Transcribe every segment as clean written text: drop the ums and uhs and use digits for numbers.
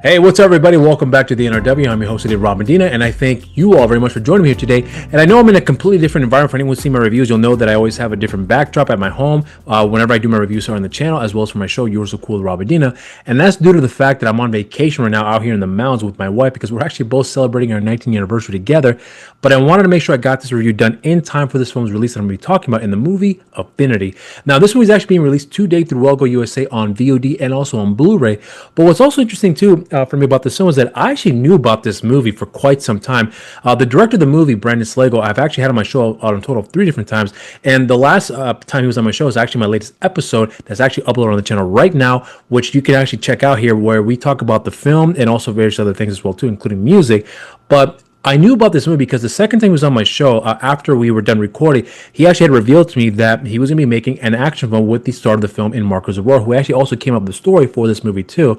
Hey, what's up, everybody? Welcome back to the NRW. I'm your host today, Rob Medina, and I thank you all very much for joining me here today. And I know I'm in a completely different environment. For anyone who's seen my reviews, you'll know that I always have a different backdrop at my home whenever I do my reviews here on the channel, as well as for my show, You're So Cool, Rob Medina. And that's due to the fact that I'm on vacation right now out here in the mountains with my wife, because we're actually both celebrating our 19th anniversary together. But I wanted to make sure I got this review done in time for this film's release that I'm going to be talking about in the movie Affinity. Now, this movie is actually being released today through Well Go USA on VOD and also on Blu-ray. But what's also interesting, too, for me about this film is that I actually knew about this movie for quite some time. The director of the movie, Slagle, I've actually had on my show on a total of 3 different times. And the last time he was on my show is actually my latest episode that's actually uploaded on the channel right now, which you can actually check out here, where we talk about the film and also various other things as well, too, including music. But I knew about this movie because the second time he was on my show, after we were done recording, he actually had revealed to me that he was going to be making an action film with the star of the film in Marko, Zaror, who actually also came up with the story for this movie too.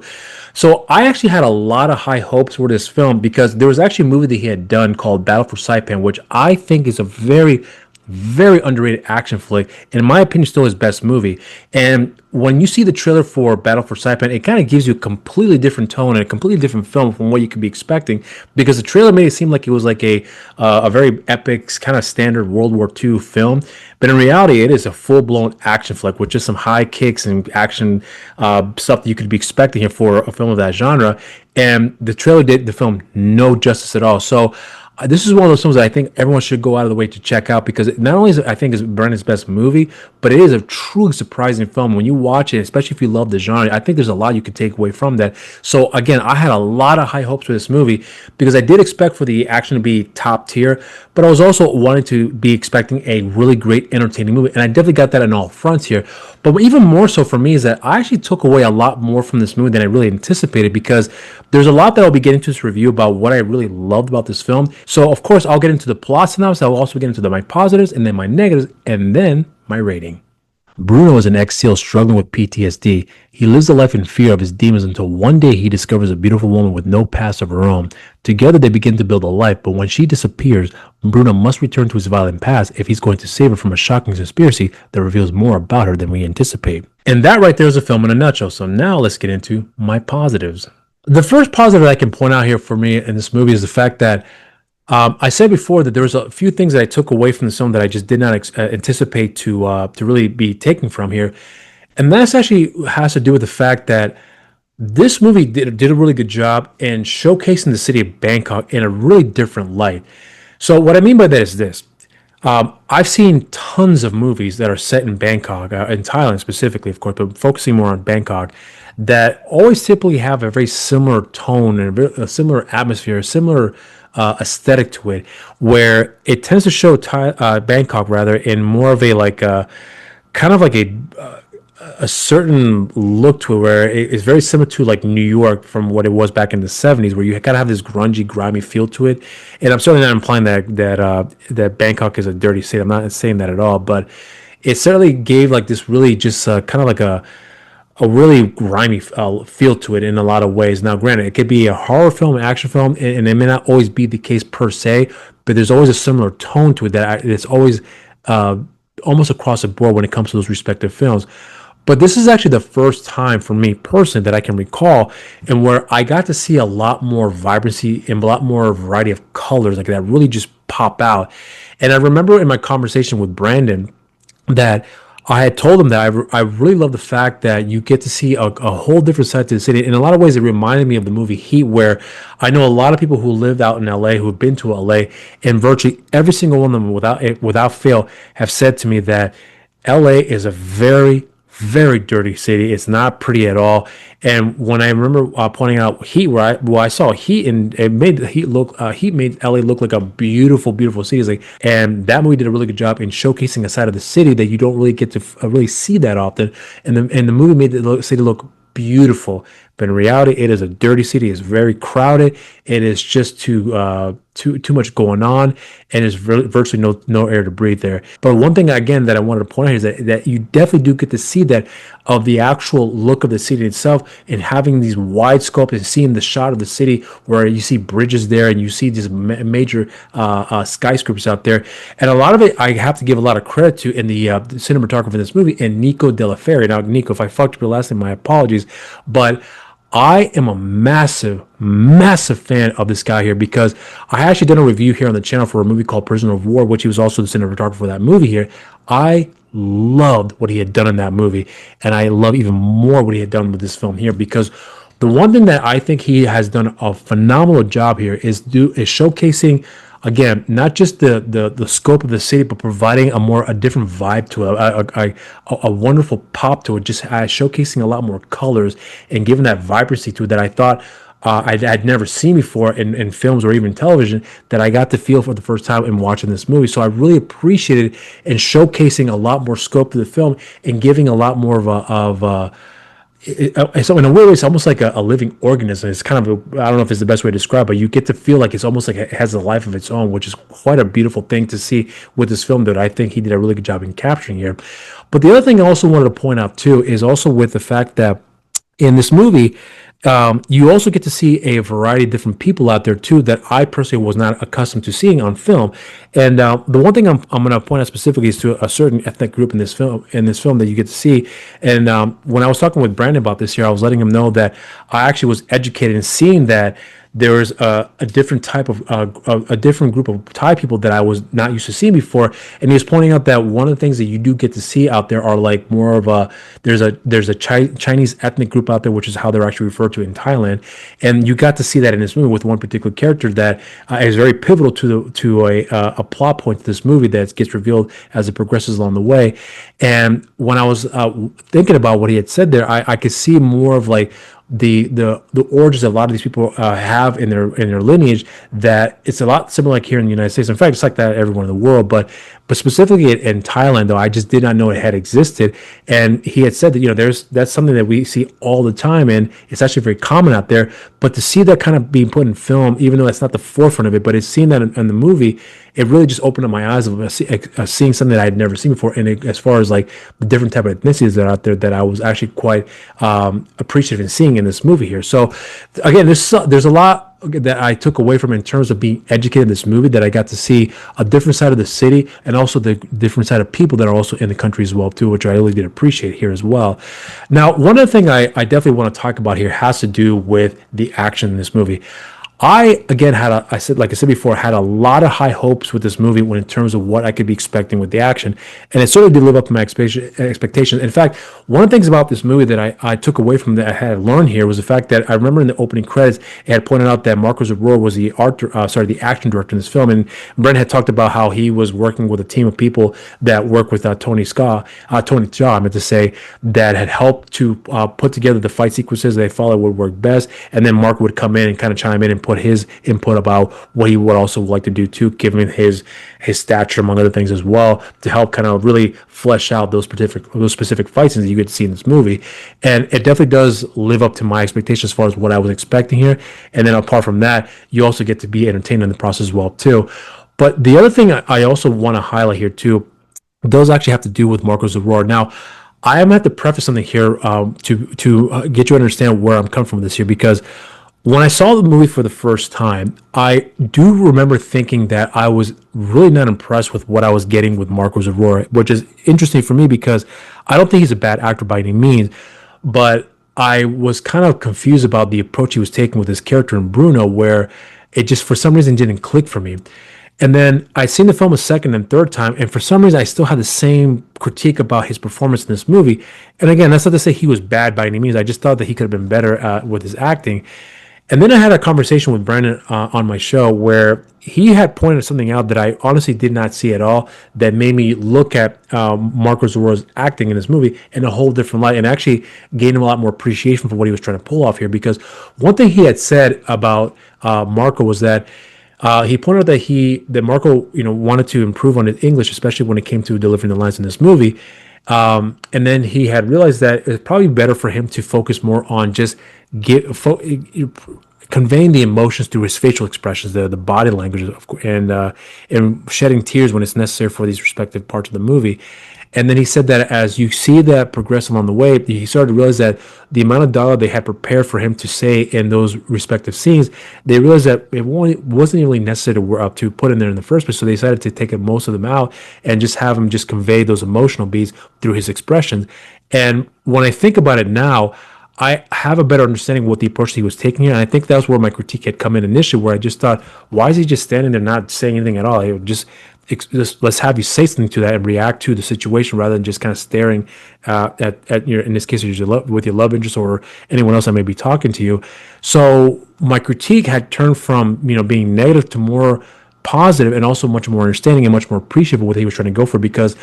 So I actually had a lot of high hopes for this film because there was actually a movie that he had done called Battle for Saipan, which I think is a very underrated action flick. In my opinion, still his best movie. And when you see the trailer for Battle for Saipan, it kind of gives you a completely different tone and a completely different film from what you could be expecting, because the trailer made it seem like it was like a very epic, kind of standard World War II film. But in reality, it is a full-blown action flick with just some high kicks and action stuff that you could be expecting here for a film of that genre. And the trailer did the film no justice at all. So this is one of those films that I think everyone should go out of the way to check out, because not only is it, I think, is Brandon's best movie, but it is a truly surprising film. When you watch it, especially if you love the genre, I think there's a lot you could take away from that. So again, I had a lot of high hopes for this movie because I did expect for the action to be top tier, but I was also wanting to be expecting a really great, entertaining movie, and I definitely got that on all fronts here. But even more so for me is that I actually took away a lot more from this movie than I really anticipated, because there's a lot that I'll be getting to this review about what I really loved about this film. So of course, I'll get into the plot synopsis. I'll also get into my positives and then my negatives and then my rating. Bruno is an ex-SEAL struggling with PTSD. He lives a life in fear of his demons until one day he discovers a beautiful woman with no past of her own. Together they begin to build a life, but when she disappears, Bruno must return to his violent past if he's going to save her from a shocking conspiracy that reveals more about her than we anticipate. And that right there is a film in a nutshell. So now let's get into my positives. The first positive that I can point out here for me in this movie is the fact that I said before that there was a few things that I took away from the film that I just did not anticipate to really be taken from here. And that actually has to do with the fact that this movie did a really good job in showcasing the city of Bangkok in a really different light. So what I mean by that is this. I've seen tons of movies that are set in Bangkok, in Thailand specifically, of course, but focusing more on Bangkok, that always typically have a very similar tone and a similar atmosphere, a similar aesthetic to it, where it tends to show Bangkok rather in more of a kind of like a certain look to it, where it's very similar to like New York from what it was back in the 70s, where you kind of have this grungy, grimy feel to it. And I'm certainly not implying that Bangkok is a dirty city. I'm not saying that at all, but it certainly gave like this really just kind of like a really grimy feel to it in a lot of ways. Now, granted, it could be a horror film, an action film, and it may not always be the case per se, but there's always a similar tone to it that it's always almost across the board when it comes to those respective films. But this is actually the first time for me personally that I can recall, and where I got to see a lot more vibrancy and a lot more variety of colors like that really just pop out. And I remember in my conversation with Brandon that I had told him that I really love the fact that you get to see a whole different side to the city. In a lot of ways, it reminded me of the movie Heat, where I know a lot of people who lived out in LA, who have been to LA, and virtually every single one of them without fail have said to me that LA is a very, very dirty city. It's not pretty at all. And when I remember pointing out Heat, where I saw Heat, and it made Heat made LA look like a beautiful, beautiful city. And that movie did a really good job in showcasing a side of the city that you don't really get to really see that often. And the movie made the city look beautiful, but in reality, it is a dirty city. It's very crowded. It is just too much going on, and there's virtually no air to breathe there. But one thing again that I wanted to point out is that you definitely do get to see that of the actual look of the city itself, and having these wide scopes and seeing the shot of the city where you see bridges there and you see these major skyscrapers out there. And a lot of it I have to give a lot of credit to in the cinematographer in this movie, and Nico Della Ferri. Now, Nico, if I fucked up your last name, my apologies, but I am a massive, massive fan of this guy here because I actually did a review here on the channel for a movie called Prisoner of War, which he was also the cinematographer for that movie here. I loved what he had done in that movie, and I love even more what he had done with this film here because the one thing that I think he has done a phenomenal job here is showcasing again not just the scope of the city, but providing a different vibe to it, a wonderful pop to it, just showcasing a lot more colors and giving that vibrancy to it that I thought I'd never seen before in films or even television that I got to feel for the first time in watching this movie. So I really appreciated in showcasing a lot more scope to the film and giving a lot more so in a weird way, it's almost like a living organism. It's kind of I don't know if it's the best way to describe, but you get to feel like it's almost like it has a life of its own, which is quite a beautiful thing to see with this film that I think he did a really good job in capturing here. But the other thing I also wanted to point out too is also with the fact that in this movie, you also get to see a variety of different people out there too that I personally was not accustomed to seeing on film. And the one thing I'm going to point out specifically is to a certain ethnic group in this film that you get to see. And when I was talking with Brandon about this here, I was letting him know that I actually was educated in seeing that there was a different type of a different group of Thai people that I was not used to seeing before, and he was pointing out that one of the things that you do get to see out there are like more of a there's a Chinese ethnic group out there, which is how they're actually referred to in Thailand, and you got to see that in this movie with one particular character that is very pivotal to a plot point to this movie that gets revealed as it progresses along the way. And when I was thinking about what he had said there, I could see more of like the origins a lot of these people have in their lineage, that it's a lot similar like here in the United States. In fact, it's like that everywhere in the world, but specifically in Thailand, though, I just did not know it had existed. And he had said that that's something that we see all the time, and it's actually very common out there. But to see that kind of being put in film, even though that's not the forefront of it, but it's seeing that in the movie, it really just opened up my eyes of seeing something that I had never seen before. And as far as like the different type of ethnicities that are out there, that I was actually quite appreciative in seeing in this movie here. So again, there's a lot that I took away from in terms of being educated in this movie, that I got to see a different side of the city and also the different side of people that are also in the country as well too, which I really did appreciate here as well. Now, one other thing I definitely want to talk about here has to do with the action in this movie. I again like I said before, had a lot of high hopes with this movie when in terms of what I could be expecting with the action, and it sort of did live up to my expectations. In fact, one of the things about this movie that I took away from that I had learned here was the fact that I remember in the opening credits it had pointed out that Marko Zaror was the action director in this film, and Brent had talked about how he was working with a team of people that work with Tony Shaw, I meant to say, that had helped to put together the fight sequences they thought would work best, and then Marko would come in and kind of chime in and put his input about what he would also like to do too, given his stature among other things as well, to help kind of really flesh out those specific fight scenes that you get to see in this movie. And it definitely does live up to my expectations as far as what I was expecting here. And then apart from that, you also get to be entertained in the process as well too. But the other thing I also want to highlight here too does actually have to do with Marko Zaror. Now, I am going to have to preface something here to get you to understand where I'm coming from with this here, because when I saw the movie for the first time, I do remember thinking that I was really not impressed with what I was getting with Marko Zaror, which is interesting for me because I don't think he's a bad actor by any means, but I was kind of confused about the approach he was taking with his character in Bruno, where it just for some reason didn't click for me. And then I seen the film a second and third time, and for some reason I still had the same critique about his performance in this movie. And again, that's not to say he was bad by any means. I just thought that he could have been better with his acting. And then I had a conversation with Brandon on my show where he had pointed something out that I honestly did not see at all, that made me look at Marko Zaror's acting in this movie in a whole different light, and actually gained him a lot more appreciation for what he was trying to pull off here. Because one thing he had said about Marko was that he pointed out that Marko wanted to improve on his English, especially when it came to delivering the lines in this movie. And then he had realized that it's probably better for him to focus more on just conveying the emotions through his facial expressions, the body language, and shedding tears when it's necessary for these respective parts of the movie. And then he said that as you see that progress along the way, he started to realize that the amount of dialogue they had prepared for him to say in those respective scenes, they realized that it wasn't really necessary to put in there in the first place. So they decided to take most of them out and just have him just convey those emotional beats through his expressions. And when I think about it now, I have a better understanding of what the approach he was taking here. And I think that was where my critique had come in initially, where I just thought, why is he just standing there not saying anything at all? He would just let's have you say something to that and react to the situation rather than just kind of staring at your, in this case, with your love interest or anyone else that may be talking to you. So my critique had turned from, being negative to more positive and also much more understanding and much more appreciative of what he was trying to go for, because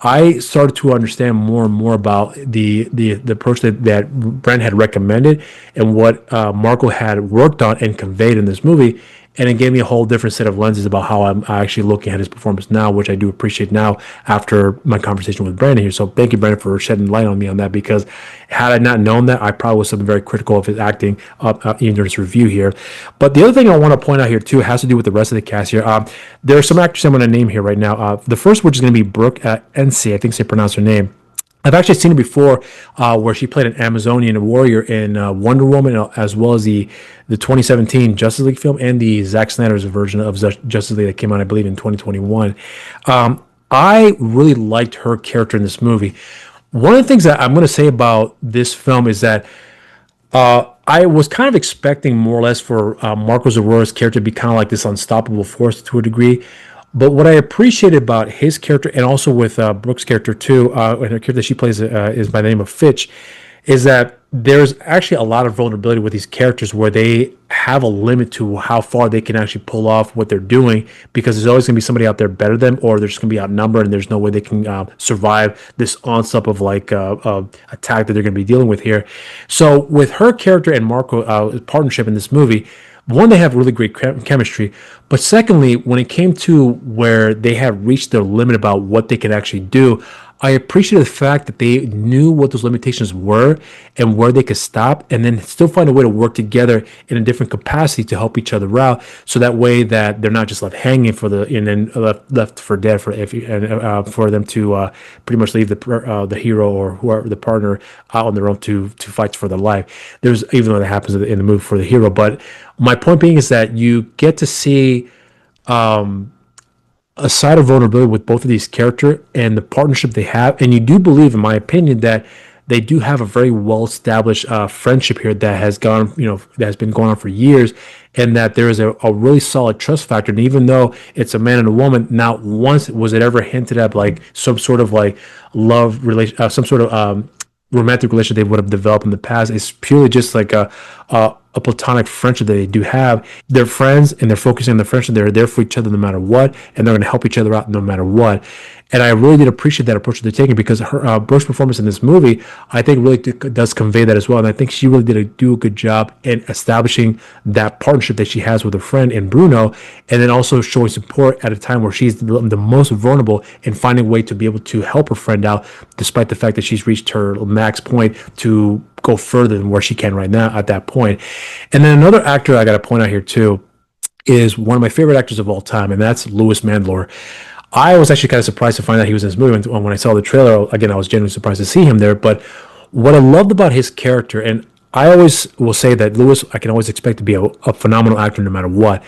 I started to understand more and more about the approach that Brent had recommended and what Marko had worked on and conveyed in this movie. And it gave me a whole different set of lenses about how I'm actually looking at his performance now, which I do appreciate now after my conversation with Brandon here. So thank you, Brandon, for shedding light on me on that, because had I not known that, I probably was something very critical of his acting even during this review here. But the other thing I want to point out here, too, has to do with the rest of the cast here. There are some actors I'm going to name here right now. The first, which is going to be Brooke Ence, I think they pronounce her name. I've actually seen it before, where she played an Amazonian warrior in Wonder Woman, as well as the 2017 Justice League film and the Zack Snyder's version of Justice League that came out, I believe, in 2021. I really liked her character in this movie. One of the things that I'm going to say about this film is that I was kind of expecting more or less for Marko Zaror's character to be kind of like this unstoppable force to a degree. But what I appreciated about his character, and also with Brooke's character too, and her character that she plays is by the name of Fitch, is that there's actually a lot of vulnerability with these characters where they have a limit to how far they can actually pull off what they're doing, because there's always going to be somebody out there better than them, or they're just going to be outnumbered and there's no way they can survive this onslaught of attack that they're going to be dealing with here. So with her character and Marko partnership in this movie, one, they have really great chemistry, but secondly, when it came to where they have reached their limit about what they can actually do, I appreciate the fact that they knew what those limitations were and where they could stop, and then still find a way to work together in a different capacity to help each other out. So that way that they're not just left hanging and then left for dead for them to pretty much leave the hero or whoever the partner out on their own to fight for their life. Even though that happens in the movie for the hero, but my point being is that you get to see a side of vulnerability with both of these characters and the partnership they have. And you do believe, in my opinion, that they do have a very well-established friendship here that has been going on for years, and that there is a really solid trust factor. And even though it's a man and a woman, not once was it ever hinted at like some sort of like love relation, some sort of romantic relationship they would have developed in the past. It's purely just like a platonic friendship that they do have. They're friends and they're focusing on the friendship. They're there for each other no matter what, and they're going to help each other out no matter what. And I really did appreciate that approach that they're taking, because her Brooke's performance in this movie, I think, really does convey that as well. And I think she really did do a good job in establishing that partnership that she has with a friend in Bruno, and then also showing support at a time where she's the most vulnerable, and finding a way to be able to help her friend out, despite the fact that she's reached her max point to go further than where she can right now at that point. And then another actor I got to point out here too is one of my favorite actors of all time, and that's Louis Mandylor. I was actually kind of surprised to find out he was in this movie. When I saw the trailer, again, I was genuinely surprised to see him there. But what I loved about his character, and I always will say that Louis, I can always expect to be a phenomenal actor no matter what.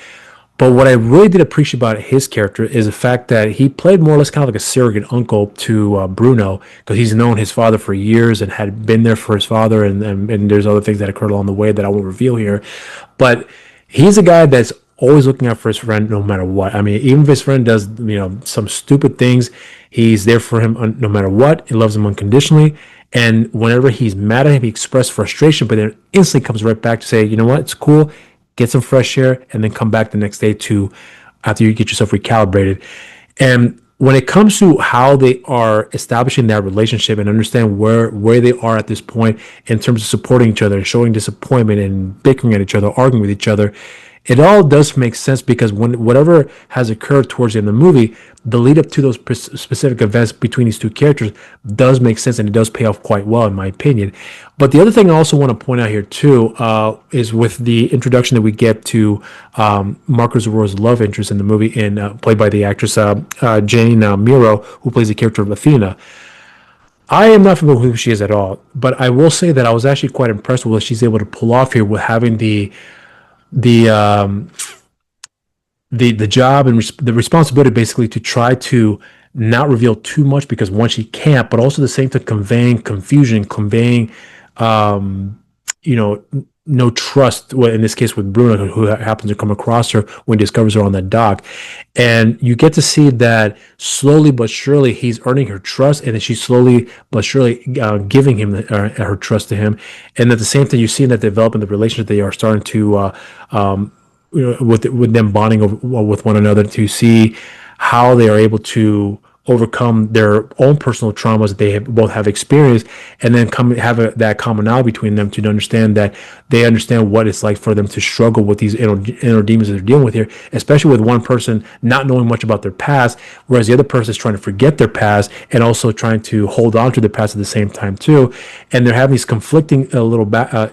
But what I really did appreciate about his character is the fact that he played more or less kind of like a surrogate uncle to Bruno, because he's known his father for years and had been there for his father, and there's other things that occurred along the way that I won't reveal here. But he's a guy that's always looking out for his friend no matter what. I mean, even if his friend does some stupid things, he's there for him no matter what. He loves him unconditionally. And whenever he's mad at him, he expresses frustration, but then instantly comes right back to say, you know what, it's cool, get some fresh air, and then come back the next day after you get yourself recalibrated. And when it comes to how they are establishing that relationship and understand where they are at this point in terms of supporting each other, showing disappointment and bickering at each other, arguing with each other, it all does make sense, because whatever has occurred towards the end of the movie, the lead up to those specific events between these two characters does make sense, and it does pay off quite well, in my opinion. But the other thing I also want to point out here too is with the introduction that we get to Marko Zaror's love interest in the movie, played by the actress Jane Miro, who plays the character of Athena. I am not familiar with who she is at all, but I will say that I was actually quite impressed with what she's able to pull off here, with having the job and the responsibility basically to try to not reveal too much, because one, she can't, but also the same to conveying confusion, conveying no trust. Well, in this case with Bruno, who happens to come across her when he discovers her on that dock, and you get to see that slowly but surely he's earning her trust, and then she's slowly but surely giving him her trust to him, and at the same time you see that developing the relationship they are starting to with them bonding with one another to see how they are able to overcome their own personal traumas that they both have experienced, and then that commonality between them to understand that they understand what it's like for them to struggle with these inner demons that they're dealing with here, especially with one person not knowing much about their past, whereas the other person is trying to forget their past and also trying to hold on to their past at the same time too, and they're having these conflicting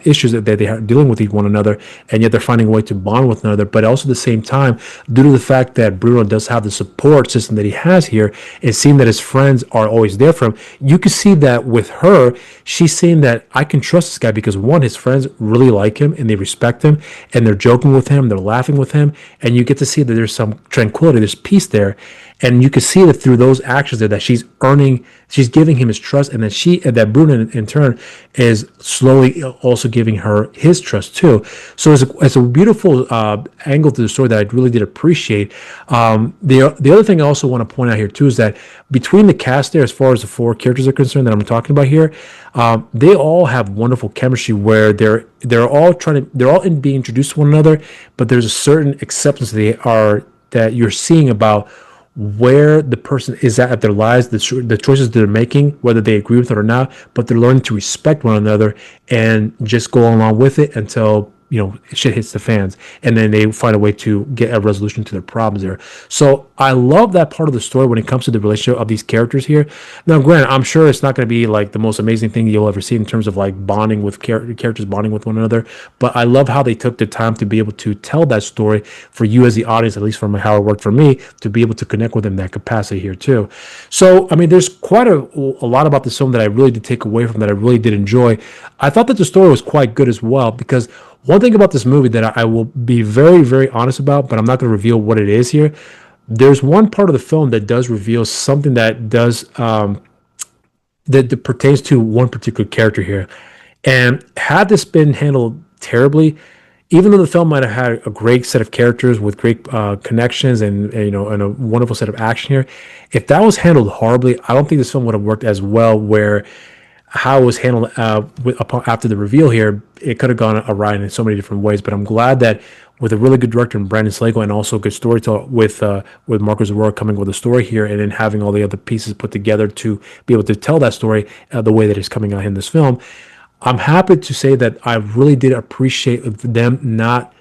issues that they are dealing with one another, and yet they're finding a way to bond with one another, but also at the same time, due to the fact that Bruno does have the support system that he has here, it seemed that his friends are always there for him. You can see that with her, she's saying that I can trust this guy because one, his friends really like him and they respect him and they're joking with him, they're laughing with him, and you get to see that there's some tranquility, there's peace there, and you can see that through those actions there that she's giving him his trust, and that Bruno in turn is slowly also giving her his trust too. So it's a beautiful angle to the story that I really did appreciate. The other thing I also want to point out here too is that between the cast there, as far as the four characters are concerned that I'm talking about here, they all have wonderful chemistry where they're all in being introduced to one another, but there's a certain acceptance that you're seeing about where the person is at their lives, the choices they're making, whether they agree with it or not, but they're learning to respect one another and just go along with it until shit hits the fans, and then they find a way to get a resolution to their problems there. So I love that part of the story when it comes to the relationship of these characters here. Now, granted, I'm sure it's not going to be like the most amazing thing you'll ever see in terms of like bonding with characters bonding with one another, but I love how they took the time to be able to tell that story for you as the audience, at least from how it worked for me, to be able to connect with them in that capacity here too. So, I mean, there's quite a lot about this film that I really did take away from, that I really did enjoy. I thought that the story was quite good as well, because one thing about this movie that I will be very, very honest about, but I'm not going to reveal what it is here. There's one part of the film that does reveal something that does that pertains to one particular character here. And had this been handled terribly, even though the film might have had a great set of characters with great connections and a wonderful set of action here, if that was handled horribly, I don't think this film would have worked as well. Where how it was handled after the reveal here, it could have gone awry in so many different ways. But I'm glad that with a really good director in Brandon Slagle, and also a good storyteller with Marko Zaror coming with a story here, and then having all the other pieces put together to be able to tell that story the way that it's coming out in this film, I'm happy to say that I really did appreciate them not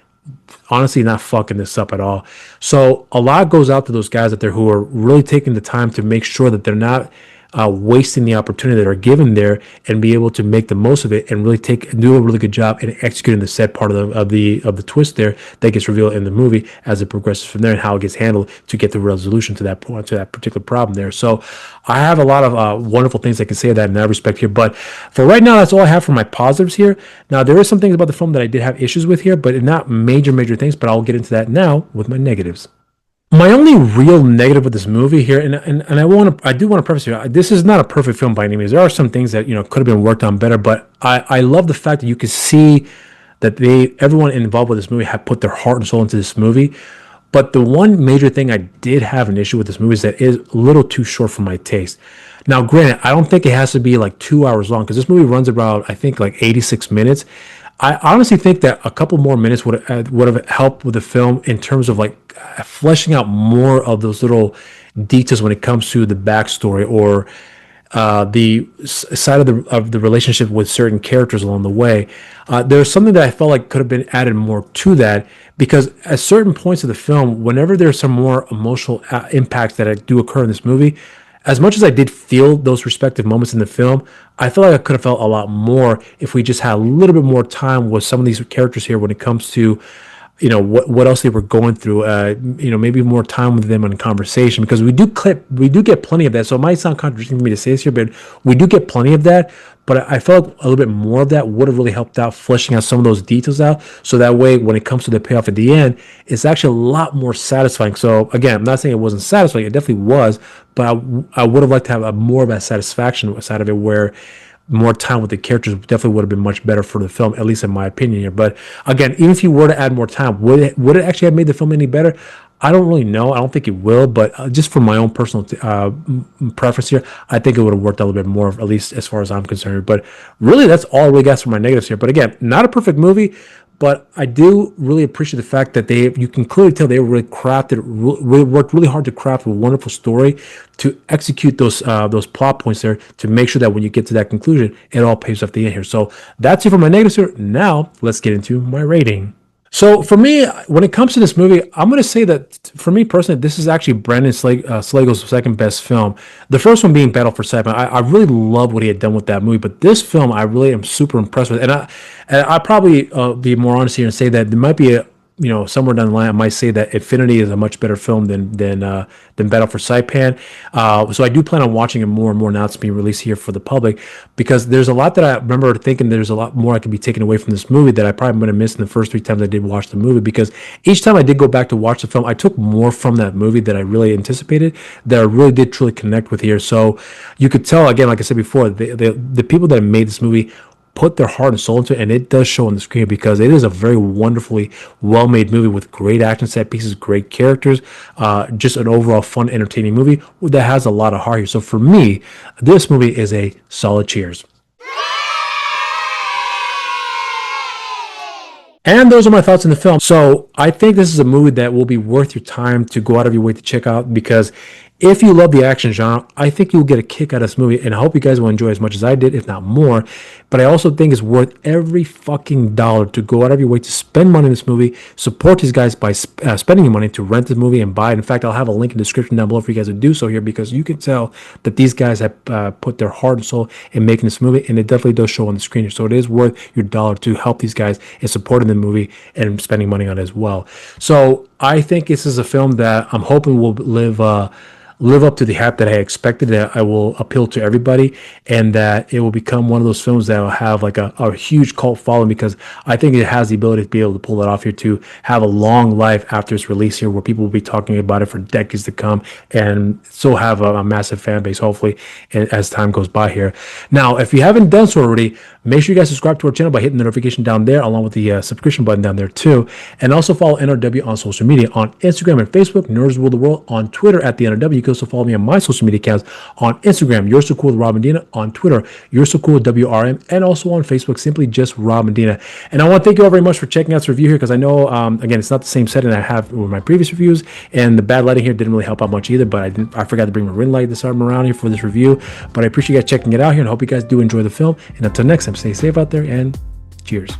fucking this up at all. So a lot goes out to those guys out there who are really taking the time to make sure that they're not wasting the opportunity that are given there, and be able to make the most of it and really do a really good job in executing the set part of the twist there that gets revealed in the movie as it progresses from there, and how it gets handled to get the resolution to that point, to that particular problem there. So I have a lot of wonderful things I can say that in that respect here, but for right now, that's all I have for my positives here. Now, there is some things about the film that I did have issues with here, but not major things, but I'll get into that now with my negatives. My only real negative with this movie here, and I do want to preface here, this is not a perfect film by any means. There are some things that could have been worked on better, but I love the fact that you can see that everyone involved with this movie have put their heart and soul into this movie. But the one major thing I did have an issue with this movie is that it is a little too short for my taste. Now, granted, I don't think it has to be like 2 hours long, because this movie runs about, I think, like 86 minutes. I honestly think that a couple more minutes would have helped with the film in terms of like fleshing out more of those little details when it comes to the backstory, or the side of the relationship with certain characters along the way. There's something that I felt like could have been added more to that, because at certain points of the film, whenever there's some more emotional impacts that do occur in this movie, as much as I did feel those respective moments in the film, I feel like I could have felt a lot more if we just had a little bit more time with some of these characters here when it comes to, what else they were going through. Maybe more time with them in conversation, because we do get plenty of that. So it might sound contradicting for me to say this here, but we do get plenty of that. But I felt like a little bit more of that would have really helped out fleshing out some of those details out. So that way, when it comes to the payoff at the end, it's actually a lot more satisfying. So again, I'm not saying it wasn't satisfying. It definitely was. But I would have liked to have more of that satisfaction side of it, where more time with the characters definitely would have been much better for the film, at least in my opinion here. But again, even if you were to add more time, would it actually have made the film any better? I don't really know. I don't think it will, but just from my own personal preference here, I think it would have worked a little bit more, at least as far as I'm concerned. But really, that's all I really got for my negatives here. But again, not a perfect movie, but I do really appreciate the fact that you can clearly tell they really worked really hard to craft a wonderful story to execute those plot points there to make sure that when you get to that conclusion, it all pays off the end here. So that's it for my negatives here. Now let's get into my rating. So for me, when it comes to this movie, I'm going to say that for me personally, this is actually Brandon Slagle's second best film. The first one being Battle for Saipan. I really love what he had done with that movie, but this film I really am super impressed with. And I probably be more honest here and say that there might be somewhere down the line, I might say that Affinity is a much better film than Battle for Saipan. So I do plan on watching it more and more now it's being released here for the public, because there's a lot that I remember thinking there's a lot more I could be taken away from this movie that I probably would have missed in the first 3 times I did watch the movie, because each time I did go back to watch the film, I took more from that movie that I really anticipated, that I really did truly connect with here. So you could tell, again, like I said before, the people that made this movie put their heart and soul into it, and it does show on the screen, because it is a very wonderfully well-made movie with great action set pieces, great characters, just an overall fun, entertaining movie that has a lot of heart here. So for me, this movie is a solid cheers. And those are my thoughts on the film. So I think this is a movie that will be worth your time to go out of your way to check out, because if you love the action genre, I think you'll get a kick out of this movie, and I hope you guys will enjoy it as much as I did, if not more. But I also think it's worth every fucking dollar to go out of your way to spend money in this movie, support these guys by spending your money to rent this movie and buy it. In fact, I'll have a link in the description down below for you guys to do so here, because you can tell that these guys have put their heart and soul in making this movie, and it definitely does show on the screen here. So it is worth your dollar to help these guys in supporting the movie and spending money on it as well. So I think this is a film that I'm hoping will live up to the hype that I expected, that I will appeal to everybody, and that it will become one of those films that will have like a huge cult following, because I think it has the ability to be able to pull it off here, to have a long life after its release here, where people will be talking about it for decades to come, and still have a massive fan base, hopefully, as time goes by here. Now, if you haven't done so already, make sure you guys subscribe to our channel by hitting the notification down there, along with the subscription button down there too, and also follow NRW on social media, on Instagram and Facebook, Nerds Rule the World, on Twitter at the NRW. You can also follow me on my social media accounts on Instagram, You're So Cool with Rob Medina, on Twitter, You're So Cool with WRM, and also on Facebook, simply just Rob Medina. And I want to thank you all very much for checking out this review here, because I know, again, it's not the same setting I have with my previous reviews, and the bad lighting here didn't really help out much either, but I forgot to bring my ring light this time around here for this review. But I appreciate you guys checking it out here, and I hope you guys do enjoy the film. And until next time, stay safe out there, and cheers.